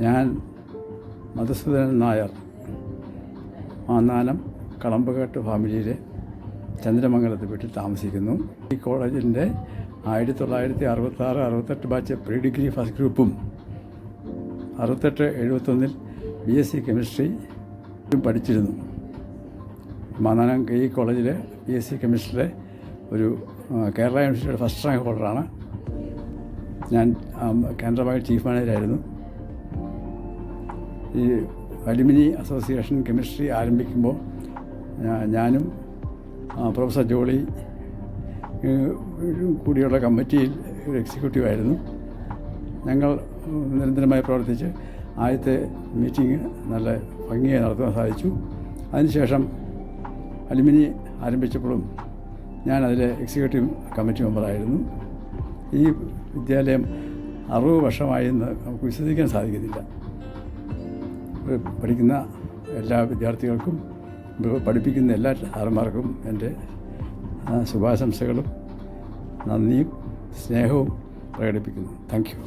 ഞാൻ മധുസൂദനൻ നായർ, മാന്നാനം കളമ്പുകാട്ട് ഫാമിലിയിലെ ചന്ദ്രമംഗലത്ത് വീട്ടിൽ താമസിക്കുന്നു. ഈ കോളേജിൻ്റെ 1966-68 ബാച്ച് പ്രീ ഡിഗ്രി ഫസ്റ്റ് ഗ്രൂപ്പും 68-71 BSc കെമിസ്ട്രി പഠിച്ചിരുന്നു. മാന്നാനം ഈ കോളേജിൽ BSc കെമിസ്ട്രിയിലെ ഒരു കേരള യൂണിവേഴ്സിറ്റിയുടെ ഫസ്റ്റ് റാങ്ക് ഹോൾഡറാണ്. ഞാൻ കാനറ ബാങ്ക് ചീഫ് മാനേജറായിരുന്നു. ഈ അലുമിനി അസോസിയേഷൻ കെമിസ്ട്രി ആരംഭിക്കുമ്പോൾ ഞാനും പ്രൊഫസർ ജോളി കൂടിയുള്ള കമ്മിറ്റിയിൽ ഒരു എക്സിക്യൂട്ടീവായിരുന്നു. ഞങ്ങൾ നിരന്തരമായി പ്രവർത്തിച്ച് ആദ്യത്തെ മീറ്റിംഗ് നല്ല ഭംഗിയായി നടത്താൻ സാധിച്ചു. അതിനുശേഷം അലുമിനി ആരംഭിച്ചപ്പോഴും ഞാൻ അതിലെ എക്സിക്യൂട്ടീവ് കമ്മിറ്റി മെമ്പറായിരുന്നു. ഈ വിദ്യാലയം 60 വർഷമായി എന്ന് നമുക്ക് വിശ്വസിക്കാൻ സാധിക്കുന്നില്ല. പഠിക്കുന്ന എല്ലാ വിദ്യാർത്ഥികൾക്കും പഠിപ്പിക്കുന്ന എല്ലാ സാറന്മാർക്കും എൻ്റെ ശുഭാശംസകളും നന്ദിയും സ്നേഹവും പ്രകടിപ്പിക്കുന്നു. Thank you.